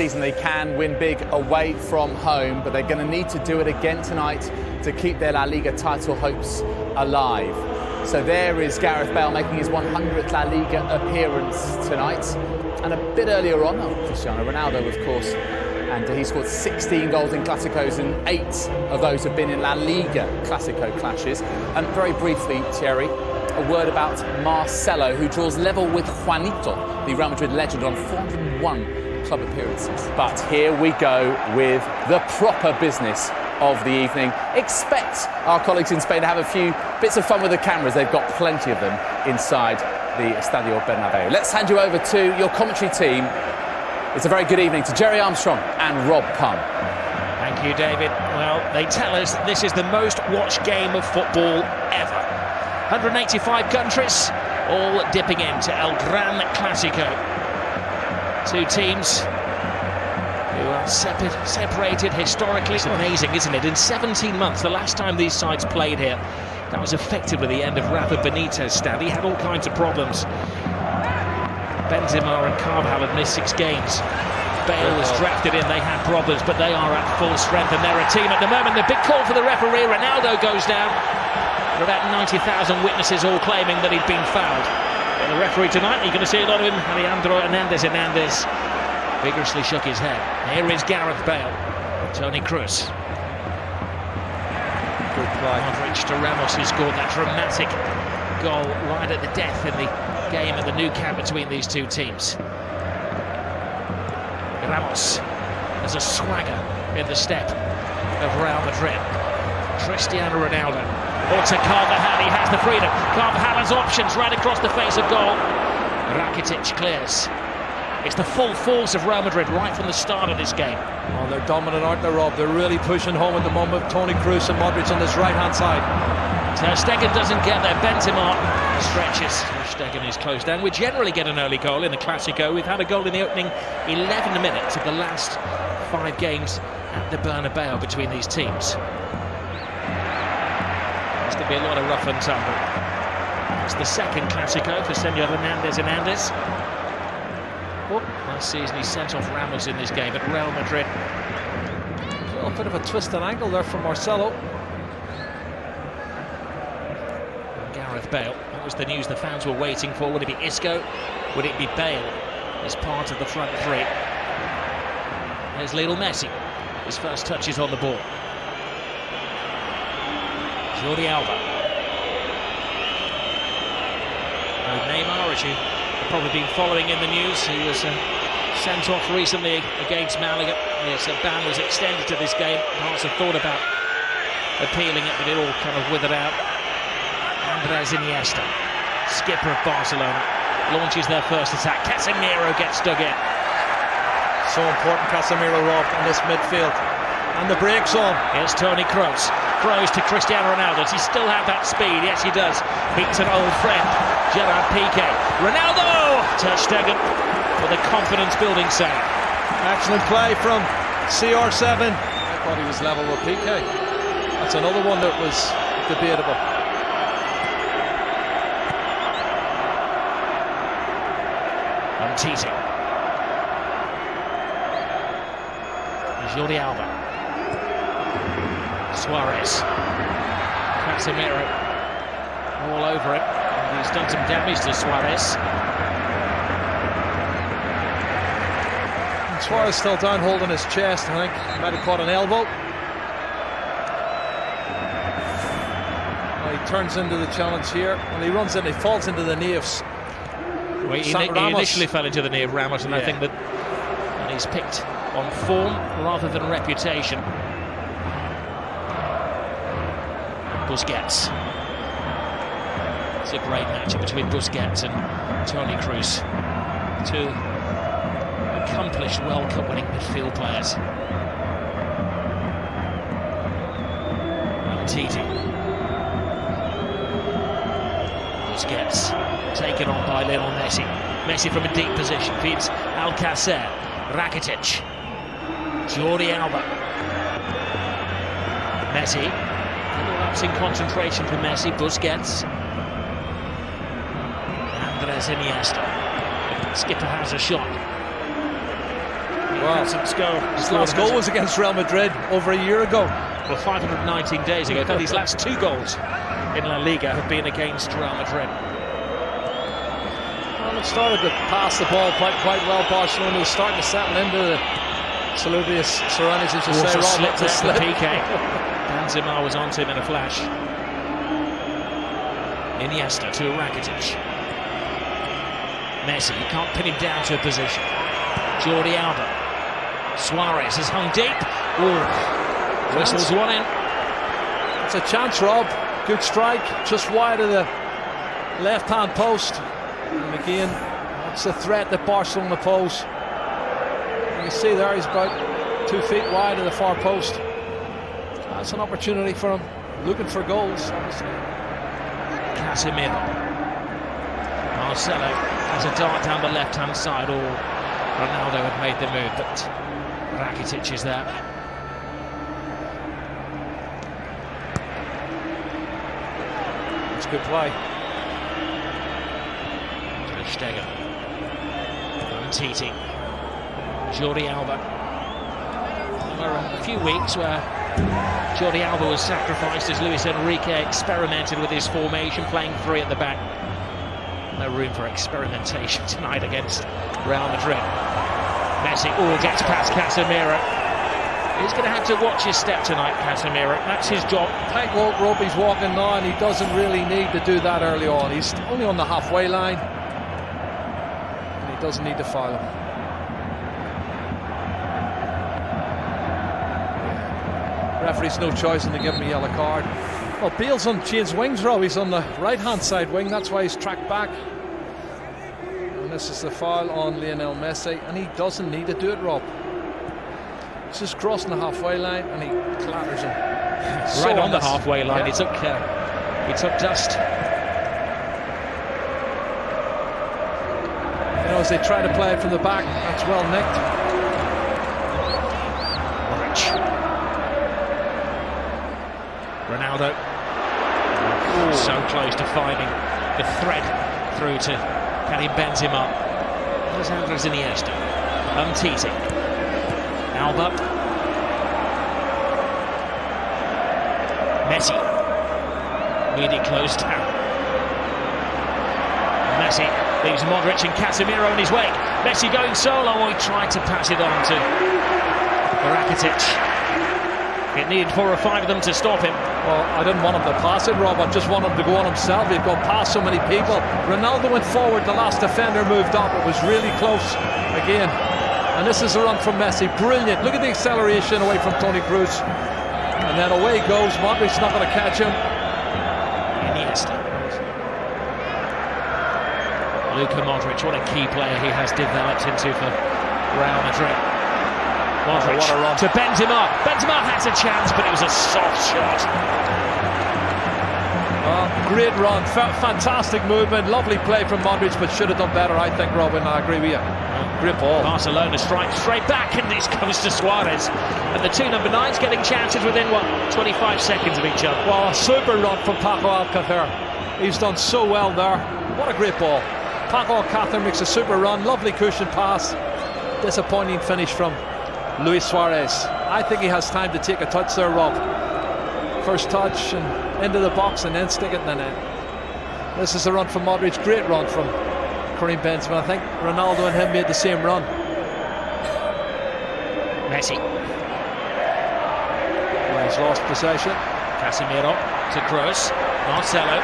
season they can win big away from home, but they're going to need to do it again tonight to keep their La Liga title hopes alive. So there is Gareth Bale making his 100th La Liga appearance tonight. And a bit earlier on, Cristiano Ronaldo, of course, and he scored 16 goals in Clásicos, and 8 of those have been in La Liga Clásico clashes. And very briefly, Thierry, a word about Marcelo, who draws level with Juanito, the Real Madrid legend, on 401 club appearances. But here we go with the proper business of the evening. Expect our colleagues in Spain to have a few bits of fun with the cameras. They've got plenty of them inside the Estadio Bernabeu. Let's hand you over to your commentary team. It's a very good evening to Jerry Armstrong and Rob Pun. Thank you, David. Well, they tell us that this is the most watched game of football ever. 185 countries, all dipping into El Gran Clásico. Two teams who are separated historically. It's amazing, isn't it? In 17 months, the last time these sides played here, that was effectively the end of Rafa Benitez's stand. He had all kinds of problems. Benzema and Carvajal had missed 6 games. Bale was drafted in, they had problems, but they are at full strength and they're a team at the moment. The big call for the referee, Ronaldo goes down. There are about 90,000 witnesses all claiming that he'd been fouled. But the referee tonight, you're going to see a lot of him. Alejandro Hernandez vigorously shook his head. Here is Gareth Bale, Toni Kroos. Good play. Modric to Ramos, who scored that dramatic goal right at the death in the game at the Nou Camp between these two teams. Ramos, there's a swagger in the step of Real Madrid. Cristiano Ronaldo, or to Carvajal, he has the freedom. Carvajal has options right across the face of goal. Rakitic clears. It's the full force of Real Madrid right from the start of this game. Oh, they're dominant, aren't they, Rob? They're really pushing home at the moment. Toni Kroos and Modric on this right-hand side. Ter Stegen doesn't get there. Benzema stretches. Ter Stegen is closed down. We generally get an early goal in the Clásico. We've had a goal in the opening 11 minutes of the last 5 games at the Bernabeu between these teams. There's going to be a lot of rough and tumble. It's the second Clásico for Senor Hernandez. Oh, last season he sent off Ramos in this game at Real Madrid. A little bit of a twisted angle there from Marcelo. Gareth Bale, that was the news the fans were waiting for. Would it be Isco? Would it be Bale as part of the front three? There's Lionel Messi. His first touch is on the ball. Jordi Alba. Neymar, as you have probably been following in the news, he was sent off recently against Malaga. Yes, a ban was extended to this game. Barca thought about appealing it, but it all kind of withered out. Andres Iniesta, skipper of Barcelona, launches their first attack. Casemiro gets dug in. So important, Casemiro, Rob, in this midfield. And the break's on. Here's Toni Kroos. Kroos to Cristiano Ronaldo. Does he still have that speed? Yes, he does. Beats an old friend, Gerard Piqué. Ronaldo! Ter Stegen with a confidence-building save. Excellent play from CR7. I thought he was level with Piqué. That's another one that was debatable. Titi. Jordi Alba. Suarez. Casemiro all over it. And he's done some damage to Suarez. And Suarez still down holding his chest. I think he might have caught an elbow. Well, he turns into the challenge here. When he runs in, he falls into the knee of Well, he initially fell into the knee of Ramos, and I think that he's picked on form rather than reputation. Busquets. It's a great matchup between Busquets and Toni Kroos. Two accomplished World Cup winning midfield players. And Titi. Busquets. Taken on by Lionel Messi. Messi from a deep position feeds Alcacer. Rakitic. Jordi Alba. Messi. Lapse in concentration for Messi. Busquets. Andres Iniesta. Skipper has a shot. Well, Since goal. his last goal was against Real Madrid over a year ago. Well, 519 days ago. And his last 2 goals in La Liga have been against Real Madrid. Well, it started to pass the ball quite well. Barcelona was starting to settle into the salubrious serenity, as you say, Rob. Slipped there for PK. Benzema was onto him in a flash. Iniesta to Rakitic. Messi, you can't pin him down to a position. Jordi Alba. Suarez has hung deep. Ooh. Whistles one in. It's a chance, Rob. Good strike, just wide of the left-hand post. And again, that's the threat that Barcelona pose. You can see there, he's about 2 feet wide of the far post. That's an opportunity for him, looking for goals, obviously. Casemiro. Marcelo has a dart down the left-hand side. Ronaldo had made the move, but Rakitic is there. It's good play. Ter Stegen. Titi. Jordi Alba. There were a few weeks where Jordi Alba was sacrificed as Luis Enrique experimented with his formation, playing 3 at the back. No room for experimentation tonight against Real Madrid. Messi gets past Casemiro. He's going to have to watch his step tonight, Casemiro. That's his job. Tightrope rope he's walking now, and he doesn't really need to do that early on. He's only on the halfway line, and he doesn't need to foul him. Referee's no choice in to give him a yellow card. Well, Bale's on changed wings, Rob. He's on the right-hand side wing. That's why he's tracked back. And this is the foul on Lionel Messi, and he doesn't need to do it, Rob. He's just crossing the halfway line, and he clatters him. Right on the halfway line. Yeah. He took dust. You know, as they try to play it from the back, that's well nicked. Ronaldo. So close to finding the thread through to Karim Benzema. There's Andres Iniesta. Titi. Alba. Messi. Really closed down. Messi leaves Modric and Casemiro on his way. Messi going solo. He tried to pass it on to Rakitic. It needed 4 or 5 of them to stop him. Well, I didn't want him to pass it, Rob. I just want him to go on himself. He'd go past so many people. Ronaldo went forward. The last defender moved up. It was really close again. And this is a run from Messi. Brilliant. Look at the acceleration away from Toni Kroos. And then away he goes. Modric's not going to catch him. Iniesta. Luka Modric, what a key player he has developed into for Real Madrid. Modric what a run. to Benzema. Benzema has a chance, but it was a soft shot. Great run, fantastic movement, lovely play from Modric, but should have done better, I think, Robin. I agree with you. Great ball. Barcelona strikes straight back, and this comes to Suarez. And the 2 number 9s getting chances within, 25 seconds of each other. Well, a super run from Paco Alcácer. He's done so well there. What a great ball. Paco Alcácer makes a super run, lovely cushion pass. Disappointing finish from Luis Suarez. I think he has time to take a touch there, Rob. First touch and into the box and then stick it in the net. This is a run from Modric. Great run from Karim Benzema. I think Ronaldo and him made the same run. Messi. Well, he's lost possession. Casemiro to Kroos. Marcelo.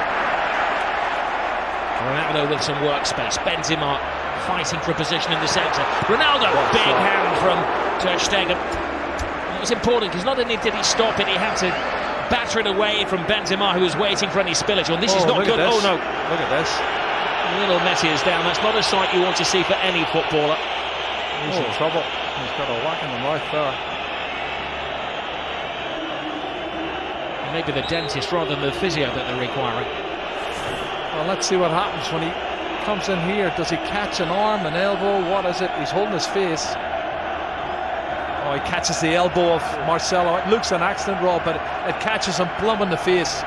Ronaldo with some workspace. Benzema fighting for a position in the centre. Ronaldo, big hand from Ter Stegen. It was important because not only did he stop it, he had to batter it away from Benzema, who was waiting for any spillage. Well, this is not good. Oh no! Look at this. Little Messi is down. That's not a sight you want to see for any footballer. He's in trouble. He's got a whack in the mouth there. Maybe the dentist rather than the physio that they're requiring. Well, let's see what happens when he comes in here. Does he catch an arm, an elbow? What is it? He's holding his face. Oh, he catches the elbow of Marcelo. It looks an accident, Rob, but it catches him plumb in the face.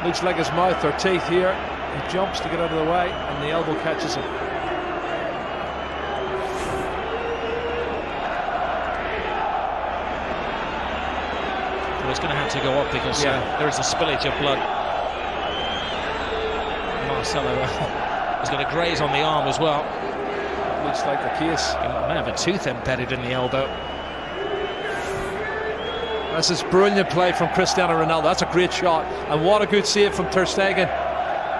Looks like his mouth or teeth here. He jumps to get out of the way, and the elbow catches him. it's going to have to go up because there is a spillage of blood. Marcelo is going to graze on the arm as well. Looks like the case. He may have a tooth embedded in the elbow. This is brilliant play from Cristiano Ronaldo. That's a great shot, and what a good save from Ter Stegen.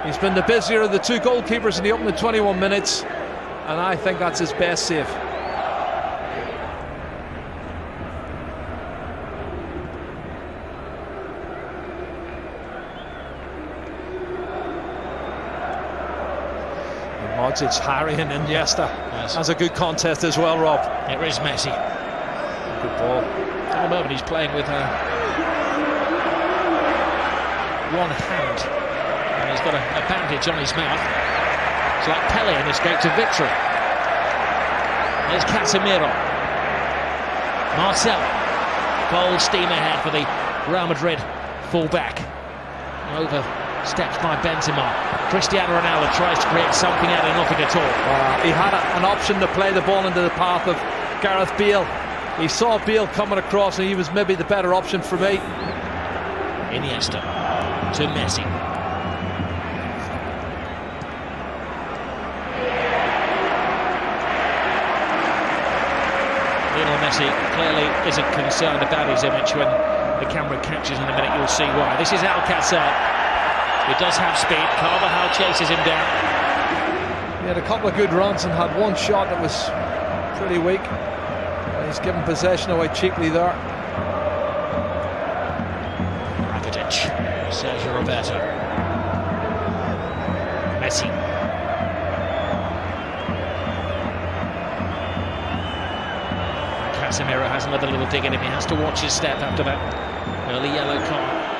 He's been the busier of the two goalkeepers in the opening 21 minutes, and I think that's his best save. Modric harrying Iniesta. Yes. That's a good contest as well, Rob. Here is Messi. Good ball. At the moment he's playing with one hand, and he's got a bandage on his mouth. It's like Pele in Escape to Victory. There's Casemiro. Marcelo. Bold steam ahead for the Real Madrid full-back. Overstepped by Benzema. Cristiano Ronaldo tries to create something out of nothing at all. He had an option to play the ball into the path of Gareth Bale. He saw Bale coming across, and he was maybe the better option for me. Iniesta to Messi. Lionel Messi clearly isn't concerned about his image. When the camera catches in a minute, you'll see why. This is Alcácer. He does have speed. Carvajal chases him down. He had a couple of good runs and had one shot that was pretty weak. And he's given possession away cheaply there. Rakitic. Sergio Roberto. Messi. Casemiro has another little dig in him. He has to watch his step after that early yellow card.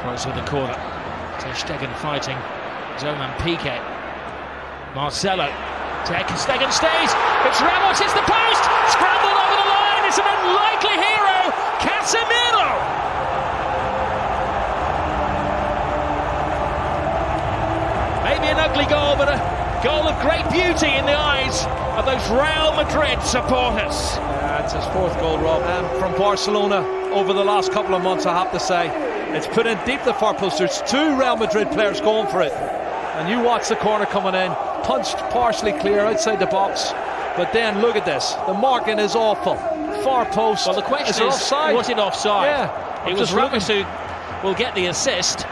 Cross with the corner. Ter Stegen fighting Zoman Piqué. Marcelo. Ter Stegen stays. It's Ramos. It's the post. Scrambled over the line. It's an unlikely hero. Casemiro. Maybe an ugly goal, but a goal of great beauty in the eyes of those Real Madrid supporters. Yeah, it's his fourth goal, Rob. From Barcelona over the last couple of months, I have to say. It's put in deep the far post. There's two Real Madrid players going for it. And you watch the corner coming in, punched partially clear outside the box. But then look at this. The marking is awful. Far post. Well, the question is offside? was it offside? Yeah. It was Ramos who will get the assist.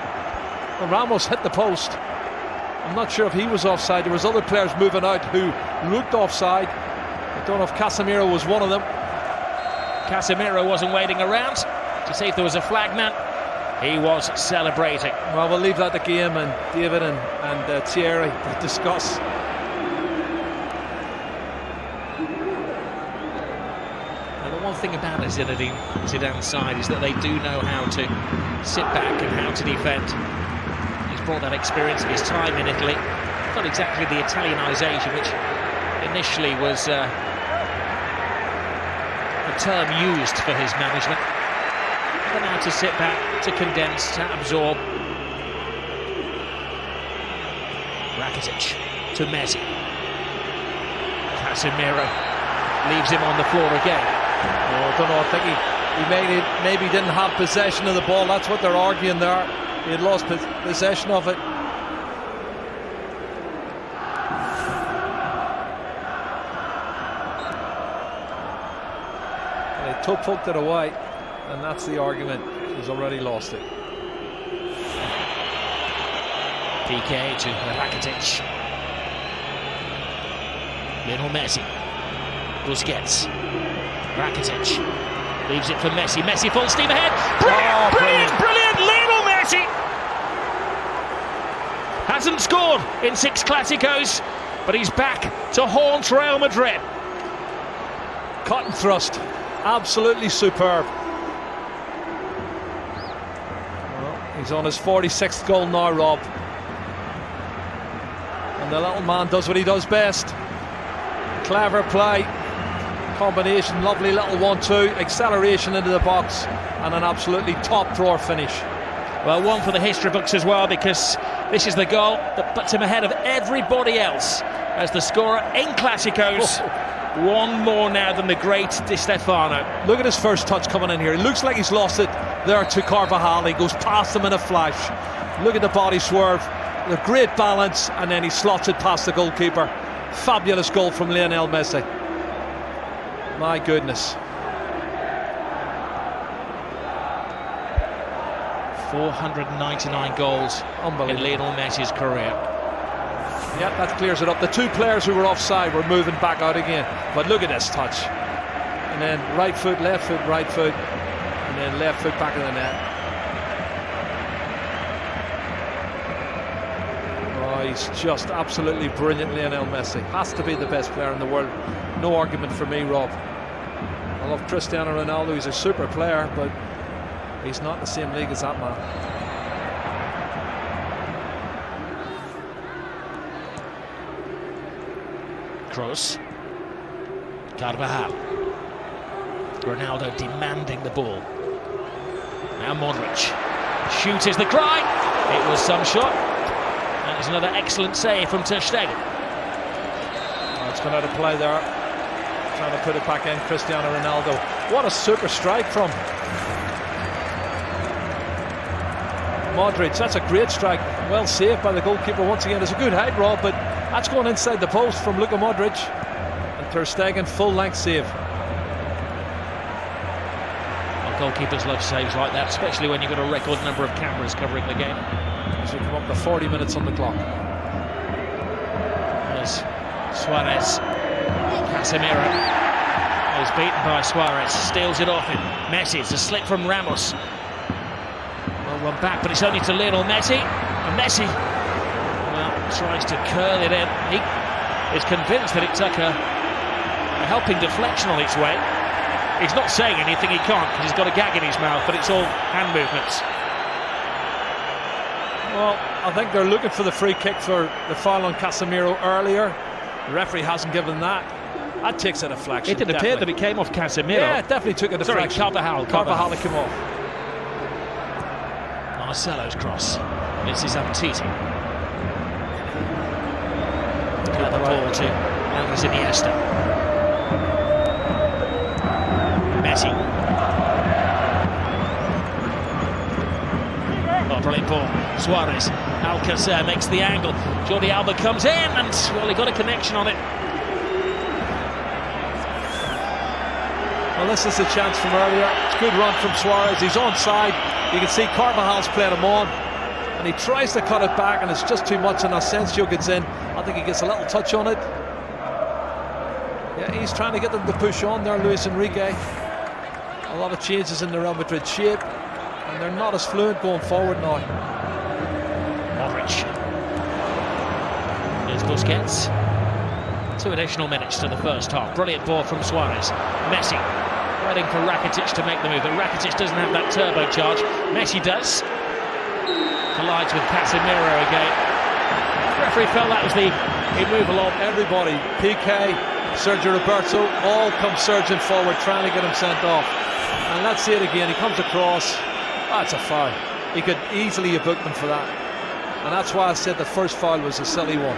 Well, Ramos hit the post. I'm not sure if he was offside. There was other players moving out who looked offside. I don't know if Casemiro was one of them. Casemiro wasn't waiting around to see if there was a flag man. He was celebrating. Well, we'll leave that to game and David and Thierry to discuss. And the one thing about Zinedine Zidane's side is that they do know how to sit back and how to defend. He's brought that experience of his time in Italy. Not exactly the Italianisation, which initially was a term used for his management. But now to sit back, to condense, to absorb. Rakitic to Messi. Casemiro leaves him on the floor again. Oh, I don't know, I think he maybe didn't have possession of the ball. That's what they're arguing there. He had lost possession of it. And he toe poked it away. And that's the argument. He's already lost it. Piqué to Rakitic. Lionel Messi. Busquets. Rakitic. Leaves it for Messi. Messi full steam ahead. Brilliant! Lionel Messi! Hasn't scored in 6 Clásicos, but he's back to haunt Real Madrid. Cut and thrust. Absolutely superb. He's on his 46th goal now, Rob. And the little man does what he does best. Clever play, combination, lovely little 1-2, acceleration into the box, and an absolutely top drawer finish. Well, one for the history books as well, because this is the goal that puts him ahead of everybody else as the scorer in Clásicos. One more now than the great Di Stefano. Look at his first touch coming in here. It looks like he's lost it there to Carvajal. He goes past him in a flash. Look at the body swerve, the great balance, and then he slots it past the goalkeeper. Fabulous goal from Lionel Messi. My goodness. 499 goals in Lionel Messi's career. Yeah, that clears it up. The two players who were offside were moving back out again. But look at this touch. And then right foot, right foot, and then left foot back in the net. Oh, he's just absolutely brilliant, Lionel Messi. Has to be the best player in the world. No argument for me, Rob. I love Cristiano Ronaldo. He's a super player, but he's not in the same league as that man. Kroos. Carvajal. Ronaldo demanding the ball. Now Modric. Shoot is the cry. It was some shot. And it's another excellent save from Ter Stegen. Oh, it's gone out of play there. Trying to put it back in, Cristiano Ronaldo. What a super strike from Modric. That's a great strike. Well saved by the goalkeeper once again. It's a good height, Rob, but that's going inside the post from Luka Modric. And Ter Stegen, full-length save. Well, goalkeepers love saves like that, especially when you've got a record number of cameras covering the game. So we come up to 40 minutes on the clock. There's Suarez. Casemiro is beaten by Suarez. Steals it off him. Messi. It's a slip from Ramos. One back, but it's only to Lionel Messi. And Messi, well, tries to curl it in. He is convinced that it took a helping deflection on its way. He's not saying anything, he can't, because he's got a gag in his mouth, but it's all hand movements. Well, I think they're looking for the free kick for the foul on Casemiro earlier. The referee hasn't given that. That takes a deflection. It did appear that it came off Casemiro. Yeah, it definitely took a deflection. Sorry, Carvajal came off. Marcelo's cross. This is Umtiti. Got the ball to Andres Iniesta. Messi. Oh, brilliant ball. Suarez. Alcacer makes the angle. Jordi Alba comes in and, well, he got a connection on it. Well, this is a chance from earlier. It's a good run from Suarez. He's onside. You can see Carvajal's playing him on, and he tries to cut it back, and it's just too much, and Asensio gets in. I think he gets a little touch on it. Yeah, he's trying to get them to push on there, Luis Enrique. A lot of changes in the Real Madrid shape, and they're not as fluent going forward now. Modric. Here's Busquets. 2 additional minutes to the first half. Brilliant ball from Suarez. Messi. Waiting for Rakitic to make the move, but Rakitic doesn't have that turbocharge. Messi does. Collides with Casemiro again. The referee felt that was the move along. Everybody, PK, Sergio Roberto, all come surging forward, trying to get him sent off. And let's see it again. He comes across. That's a foul. He could easily have booked him for that. And that's why I said the first foul was a silly one.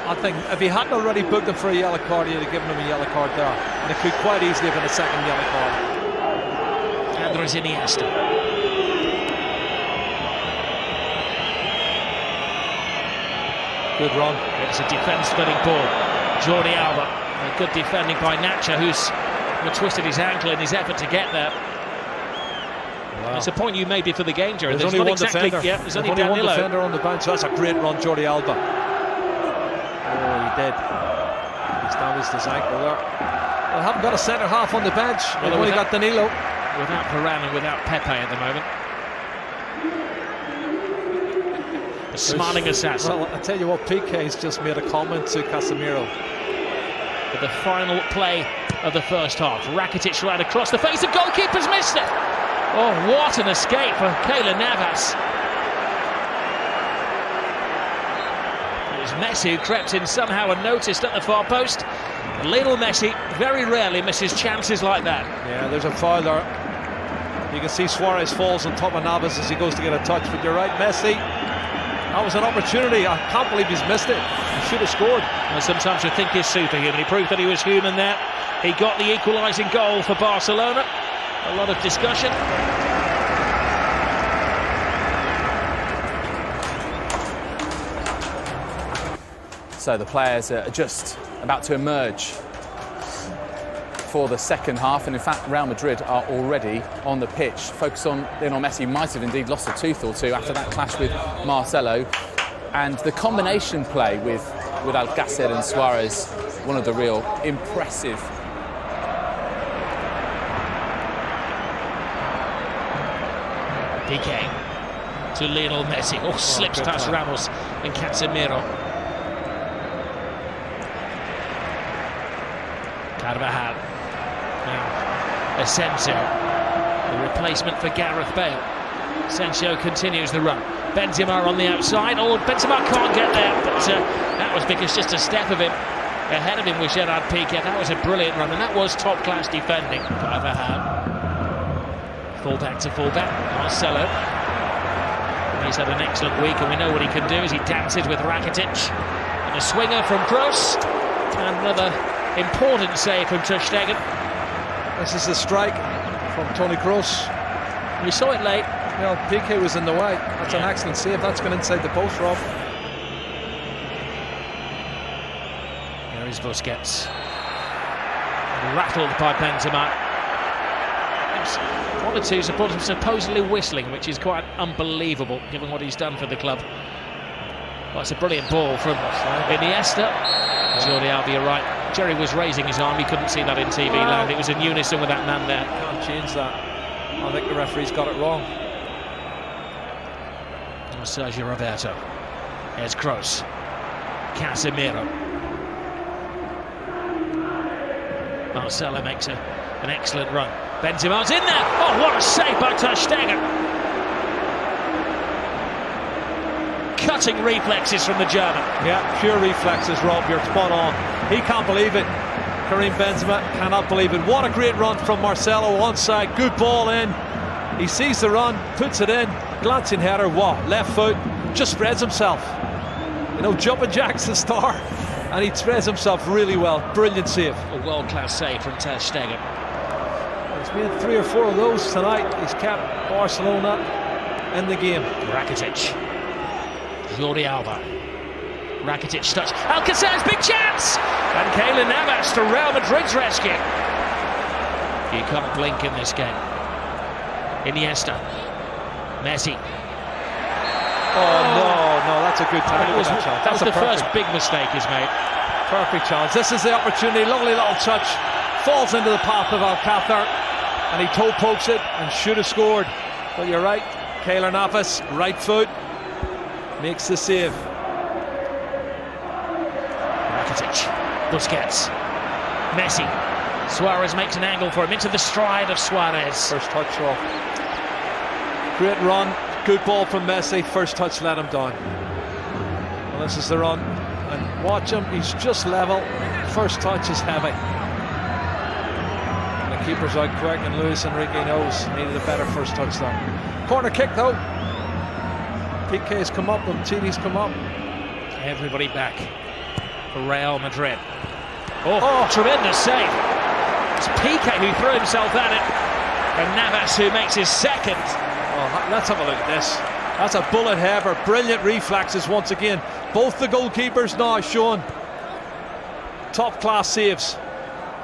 I think if he hadn't already booked him for a yellow card, he'd have given him a yellow card there. And it could quite easily have been a second yellow card. Andres Iniesta. Good run. It's a defence-splitting ball. Jordi Alba. A good defending by Nacho, who's twisted his ankle in his effort to get there. Wow. It's a point you made before the game, Jerry. There's only one exactly, defender. Yeah, there's only one defender on the bench. So that's a great run, Jordi Alba. Oh, he did. He's damaged his ankle there. They haven't got a centre half on the bench. They've only got Danilo. Without Varane and without Pepe at the moment. A smiling assassin. Well, I tell you what, PK's just made a comment to Casemiro. For the final play of the first half. Rakitic right across the face of goalkeepers, missed it. Oh, what an escape for Keylor Navas. It was Messi who crept in somehow unnoticed at the far post. Lionel Messi very rarely misses chances like that. Yeah, there's a foul there. You can see Suarez falls on top of Navas as he goes to get a touch, but you're right, Messi, that was an opportunity. I can't believe he's missed it. He should have scored. And sometimes you think he's superhuman. He proved that he was human there. He got the equalising goal for Barcelona. A lot of discussion. So the players are just about to emerge for the second half, and in fact Real Madrid are already on the pitch. Focus on Lionel Messi. Might have indeed lost a tooth or two after that clash with Marcelo, and the combination play with Alcácer and Suarez, one of the real impressive. Piqué to Lionel Messi. Oh, slips past Ramos and Casemiro. Carvajal. Now, Asensio, the replacement for Gareth Bale. Asensio continues the run. Benzema on the outside. Oh, Benzema can't get there, but that was because just a step of him ahead of him was Gerard Piqué. That was a brilliant run, and that was top-class defending. Carvajal. Full-back to full-back. Marcelo. He's had an excellent week, and we know what he can do as he dances with Rakitic. And a swinger from Kroos. And another important save from Ter Stegen. This is the strike from Toni Kroos. We saw it late. You know, Piqué was in the way. That's an excellent save. That's gone inside the post, Rob. Here is Busquets. Rattled by Benzema. One or two supporters supposedly whistling, which is quite unbelievable given what he's done for the club. Well, it's a brilliant ball from Iniesta. Jordi Alba, you're right. Jerry was raising his arm. He couldn't see that in TV land. It was in unison with that man there. Can't change that. I think the referee's got it wrong. Sergio Roberto. Here's Kroos. Casemiro. Marcelo makes an excellent run. Benzema's in there. Oh, what a save by Ter Stegen. Cutting reflexes from the German. Yeah, pure reflexes, Rob. You're spot on. He can't believe it. Karim Benzema cannot believe it. What a great run from Marcelo onside. Good ball in. He sees the run, puts it in. Glancing header, what? Left foot. Just spreads himself. You know, jumping jack's the star. And he spreads himself really well. Brilliant save. A world-class save from Ter Stegen. He's made 3 or 4 of those tonight. He's kept Barcelona in the game. Rakitic. Jordi Alba. Rakitic touch. Alcácer's big chance! And Keylor Navas to Real Madrid's rescue. You can't blink in this game. Iniesta. Messi. Oh, no, that's a good time. That was the first big mistake he's made. Perfect chance. This is the opportunity. Lovely little touch. Falls into the path of Alcácer. And he toe pokes it and should have scored. But you're right. Keylor Navas, right foot. Makes the save. Rakitic. Busquets. Messi. Suarez makes an angle for him into the stride of Suarez. First touch off. Great run. Good ball from Messi. First touch let him down. Well, this is the run. And watch him. He's just level. First touch is heavy. And the keeper's out quick, and Luis Enrique knows needed a better first touch there. Corner kick though. Piqué's come up, Umtiti's come up. Everybody back for Real Madrid. Oh, tremendous save. It's Piqué who threw himself at it, and Navas who makes his second. Oh, let's have a look at this. That's a bullet header. Brilliant reflexes once again. Both the goalkeepers now showing top class saves.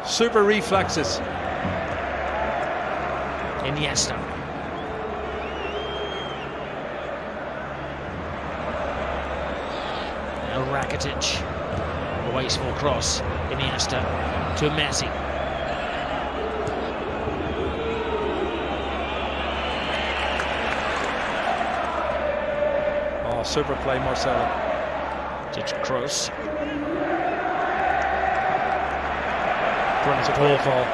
Super reflexes. Iniesta. Now Rakitic. A wasteful cross. Iniesta to Messi. Oh, super play, Marcelo. To Kroos. Brilliant ball call.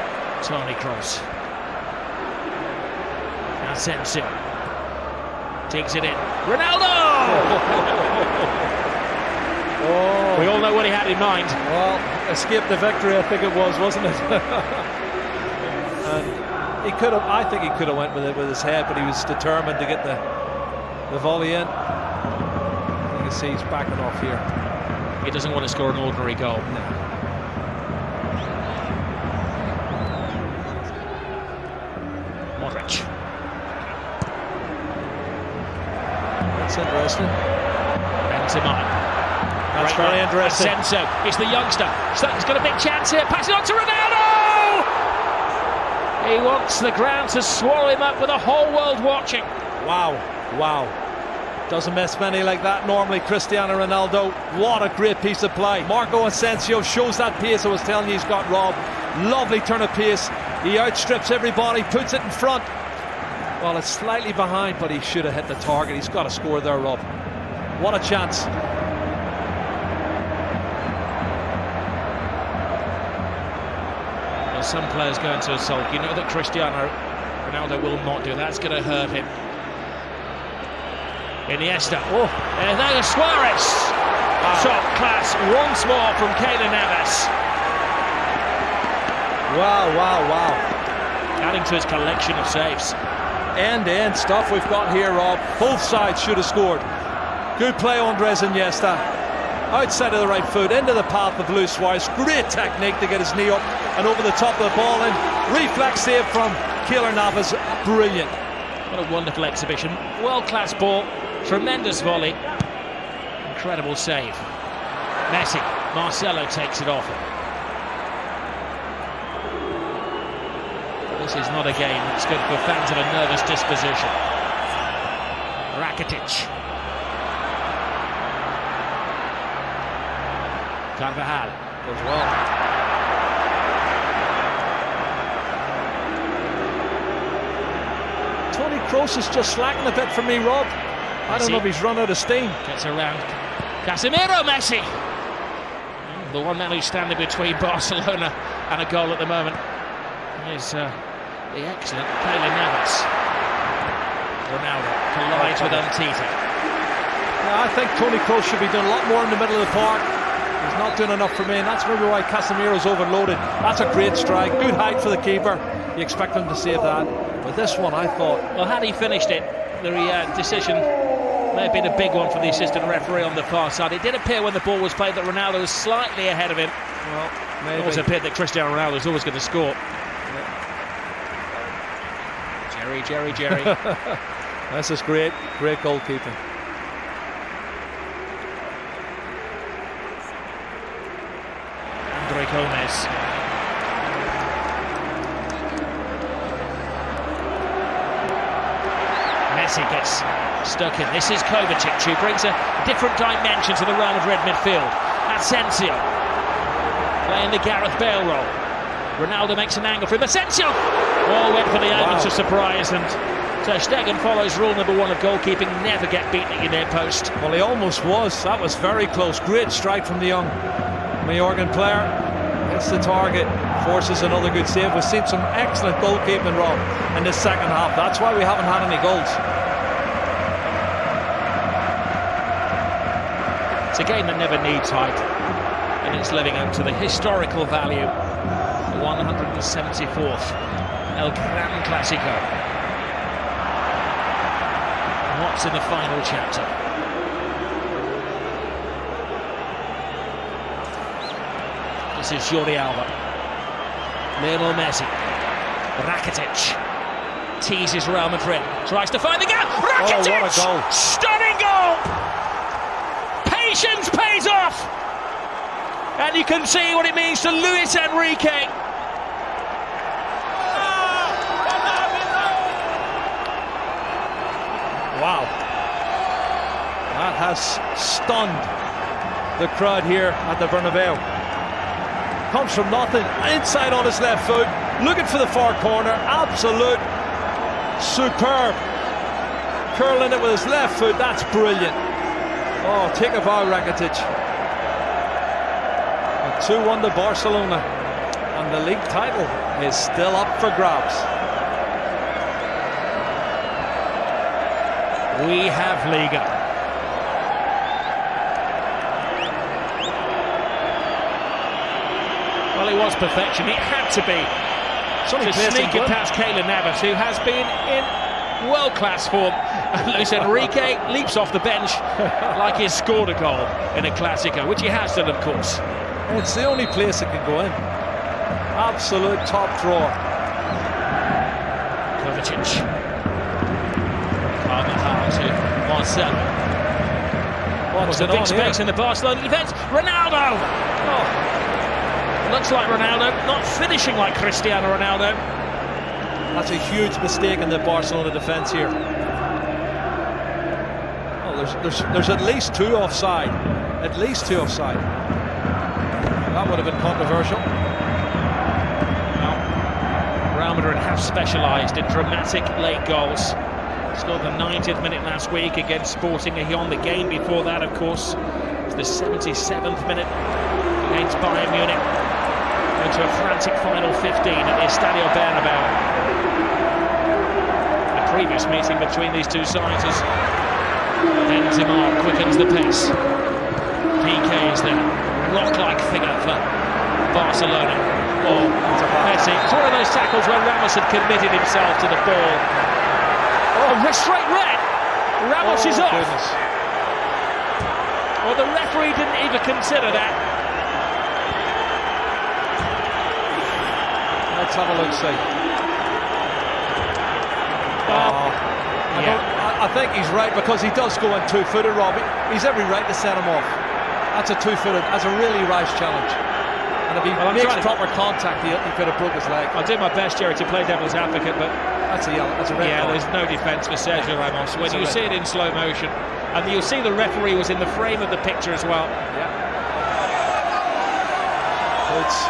Toni Kroos. Asensio. Takes it in. Ronaldo! Oh. We all know what he had in mind. Well, escape the victory, I think it was, wasn't it? And He could have. I think he could have went with it with his head, but he was determined to get the volley in. You can see he's backing off here. He doesn't want to score an ordinary goal. No. Modric. That's interesting. Benzema. That's very interesting. Asensio. It's the youngster. He's got a big chance here. Pass it on to Ronaldo. He wants the ground to swallow him up with the whole world watching. Wow, wow. Doesn't miss many like that normally, Cristiano Ronaldo. What a great piece of play. Marco Asensio shows that pace I was telling you he's got, Rob. Lovely turn of pace. He outstrips everybody, puts it in front. Well, it's slightly behind, but he should have hit the target. He's got to score there, Rob. What a chance. Well, some players go into a sulk. You know that Cristiano Ronaldo will not do that. That's going to hurt him. Iniesta. Oh, and there's Suarez. Top class once more from Keylor Navas. Wow, wow, wow. Adding to his collection of saves. End-to-end stuff we've got here, Rob. Both sides should have scored. Good play, Andres Iniesta. Outside of the right foot, into the path of Luis Suarez. Great technique to get his knee up and over the top of the ball in. Reflex save from Keylor Navas. Brilliant. What a wonderful exhibition. World-class ball. Tremendous volley. Incredible save. Messi. Marcelo takes it off him. This is not a game that's good for fans of a nervous disposition. Rakitic. Carvajal. As well. Toni Kroos is just slacking a bit for me, Rob. I don't know if he's run out of steam. Gets around Casemiro. Messi. The one man who's standing between Barcelona and a goal at the moment is the excellent Keylor Navas. Ronaldo collides with Umtiti. Yeah, I think Toni Kroos should be doing a lot more in the middle of the park. He's not doing enough for me, and that's maybe why Casemiro's overloaded. That's a great strike. Good height for the keeper. You expect him to save that. But this one, I thought... Well, had he finished it, the decision may have been a big one for the assistant referee on the far side. It did appear when the ball was played that Ronaldo was slightly ahead of him. Well, maybe. It also appeared that Cristiano Ronaldo was always going to score. Yeah. Jerry. This is great goalkeeping. Andre Gomez. Messi gets stuck in. This is Kovacic, who brings a different dimension to the Real Madrid midfield. Asensio playing the Gareth Bale role. Ronaldo makes an angle for him. Asensio! Oh, went for the elements of surprise, and Ter Stegen follows rule number one of goalkeeping: never get beaten at your near post. Well, he almost was. That was very close. Great strike from the young Majorcan player. Hits the target, forces another good save. We've seen some excellent goalkeeping, Rob, in this second half. That's why we haven't had any goals. It's a game that never needs hype, and it's living up to the historical value. The 174th El Gran Clasico. What's in the final chapter? This is Jordi Alba. Lionel Messi. Rakitic teases Real Madrid. Tries to find the gap. Rakitic! Oh, what a goal. Stunning goal! Patience pays off! And you can see what it means to Luis Enrique. Wow. That has stunned the crowd here at the Bernabeu. Comes from nothing, inside on his left foot, looking for the far corner. Absolute superb. Curling it with his left foot, that's brilliant. Oh, take a bow, Rakitic. 2-1 to Barcelona, and the league title is still up for grabs. We have Liga. Well, it was perfection. It had to be Just sneaking past Keylor Navas, who has been in world-class form. And Luis Enrique leaps off the bench like he's scored a goal in a Clásico, which he has done, of course. It's the only place it can go in. Absolute top drawer. Kovacic. Carvajal to Marcelo. What's the big space in the Barcelona defence? Ronaldo! Oh. Looks like Ronaldo, not finishing like Cristiano Ronaldo. That's a huge mistake in the Barcelona defence here. Oh, there's at least two offside. At least two offside. That would have been controversial. Well, Real Madrid have specialised in dramatic late goals. Scored the 90th minute last week against Sporting Gijón. The game before that, of course, was the 77th minute against Bayern Munich. Into a frantic final 15 at the Estadio Bernabeu. The previous meeting between these two sides as Benzema quickens the pace. PK is the rock-like figure for Barcelona. Oh, Messi. It's one of those tackles where Ramos had committed himself to the ball. Oh, straight red. Ramos is off. Goodness. Well, the referee didn't even consider that. Let's have a look, see. I think he's right, because he does go in two-footed, Rob. He's every right to set him off. That's a two-footed. That's a really rash challenge. And if he makes proper contact, he could have broke his leg. I'll do my best, Jerry, to play devil's advocate, but that's a yellow. That's a red. Yeah, card. there's no defence for Sergio Ramos. When you see it in slow motion, and you'll see the referee was in the frame of the picture as well. Yeah. So it's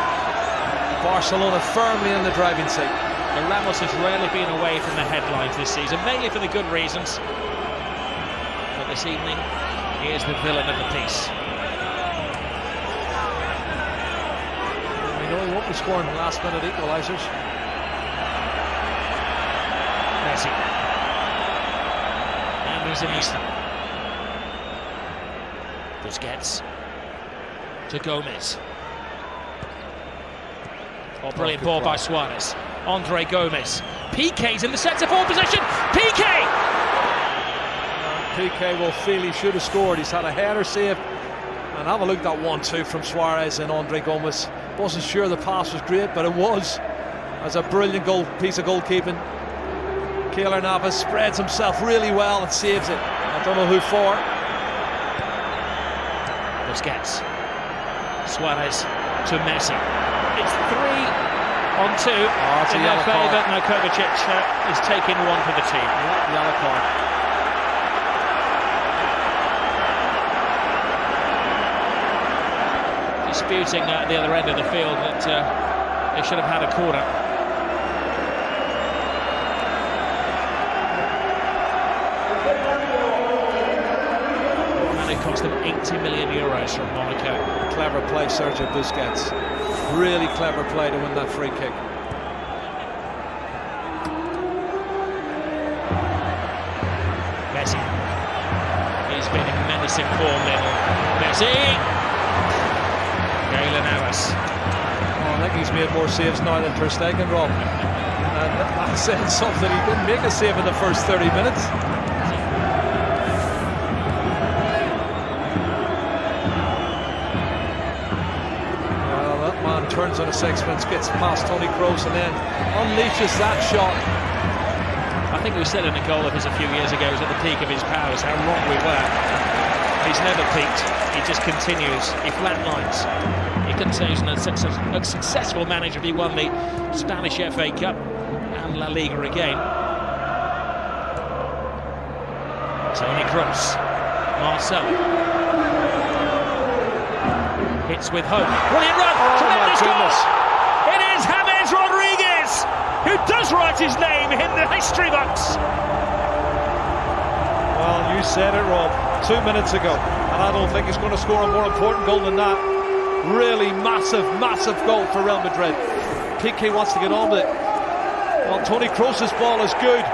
Barcelona firmly in the driving seat. And Ramos has rarely been away from the headlines this season, mainly for the good reasons. But this evening, he is the villain of the piece. We know he won't be scoring last-minute equalisers. Messi. Andres Iniesta. Busquets. To Gomez. Oh, brilliant ball by Suarez. Andre Gomez. PK's in the centre-forward position. PK! PK will feel he should have scored. He's had a header save. And have a look at that 1-2 from Suarez and Andre Gomez. Wasn't sure the pass was great, but it was. As a brilliant piece of goalkeeping. Keylor Navas spreads himself really well and saves it. I don't know who for. Busquets. Suarez to Messi. It's 3-on-2 in their favour. No, Kovacic is taking one for the team. Yeah, yellow card. Disputing at the other end of the field that they should have had a corner. And it cost them €80 million from Monaco. Clever play, Sergio Busquets. Really clever play to win that free kick. Messi. He's been in menacing form, Lionel. Messi! Keylor Navas. Oh, I think he's made more saves now than Ter Stegen, Rob. And I'm saying something. He didn't make a save in the first 30 minutes. Turns on a sixpence, gets past Toni Kroos and then unleashes that shot. I think we said in a goal of his a few years ago, he was at the peak of his powers, how wrong we were. He's never peaked, he just continues, he flatlines. He couldn't say he's a successful manager if he won the Spanish FA Cup and La Liga again. Toni Kroos, Marcelo. Hits with hope. Brilliant run! Tremendous goal! It is James Rodriguez who does write his name in the history books. Well, you said it, Rob, 2 minutes ago, and I don't think he's going to score a more important goal than that. Really massive, massive goal for Real Madrid. PK wants to get on with it. Well, Toni Kroos' ball is good.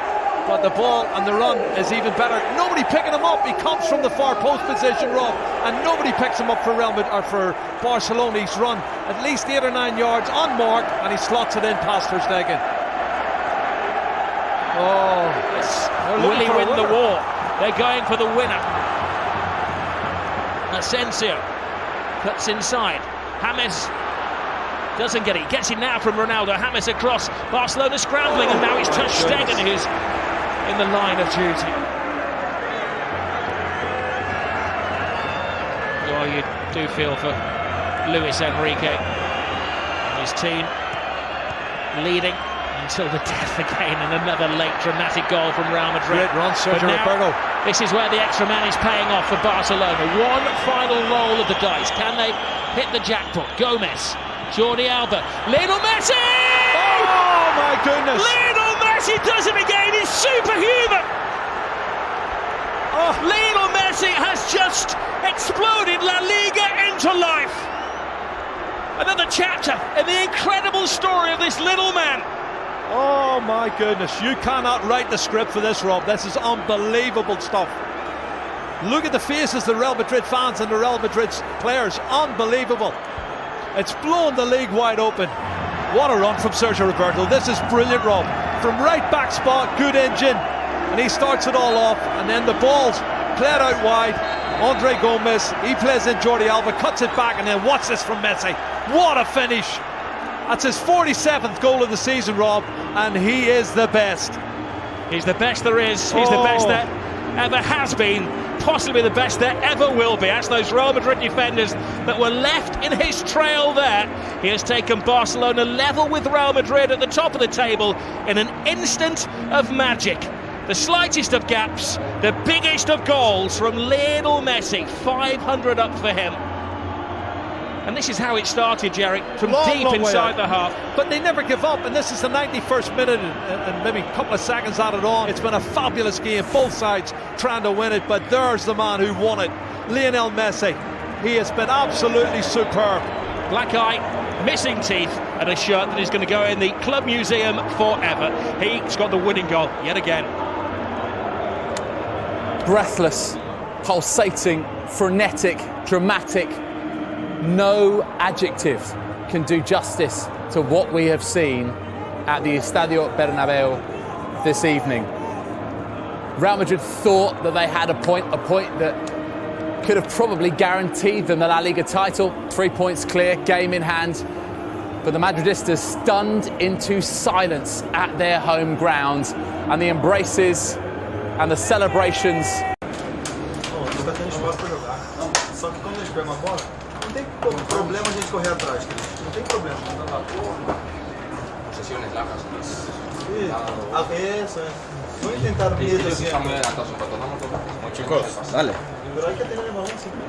but the ball and the run is even better. Nobody picking him up. He comes from the far post position, Rob, and nobody picks him up for Real Madrid, or for Barcelona. He's run at least 8 or 9 yards on mark, and he slots it in past Ter Stegen. Oh, will he win the war? They're going for the winner. Asensio cuts inside. James doesn't get it. Gets it now from Ronaldo. James across. Barcelona scrambling, and now it's Ter Stegen who's in the line of duty. Oh, you do feel for Luis Enrique and his team, leading until the death again, and another late dramatic goal from Real Madrid. Great run, Sergio Roberto. This is where the extra man is paying off for Barcelona. One final roll of the dice. Can they hit the jackpot? Gomez, Jordi Alba, Lionel Messi! Oh my goodness! Lionel Messi does it again. He's superhuman. Oh, Lionel Messi has just exploded La Liga into life. Another chapter in the incredible story of this little man. Oh my goodness, you cannot write the script for this, Rob. This is unbelievable stuff. Look at the faces of the Real Madrid fans and the Real Madrid players. Unbelievable. It's blown the league wide open. What a run from Sergio Roberto. This is brilliant, Rob. From right back spot, good engine, and he starts it all off, and then the ball's played out wide. Andre Gomez, he plays in Jordi Alba, cuts it back, and then watch this from Messi. What a finish. That's his 47th goal of the season, Rob, and he is the best. He's the best there is. He's the best that ever has been, possibly the best there ever will be. That's those Real Madrid defenders that were left in his trail there. He has taken Barcelona level with Real Madrid at the top of the table in an instant of magic. The slightest of gaps, the biggest of goals from Lionel Messi. 500 up for him. And this is how it started, Jerry, from deep inside the half. But they never give up, and this is the 91st minute and maybe a couple of seconds added on. It's been a fabulous game, both sides trying to win it, but there's the man who won it, Lionel Messi. He has been absolutely superb. Black eye, missing teeth, and a shirt that is going to go in the club museum forever. He's got the winning goal yet again. Breathless, pulsating, frenetic, dramatic. No adjective can do justice to what we have seen at the Estadio Bernabeu this evening. Real Madrid thought that they had a point that could have probably guaranteed them the La Liga title. 3 points clear, game in hand. But the Madridistas stunned into silence at their home ground, and the embraces and the celebrations. Não tem problema a gente correr atrás, não tem problema. Sesiones largas. Eso es. Voy a intentar bien. Chicos, dale. Pero hay que tener el balón siempre.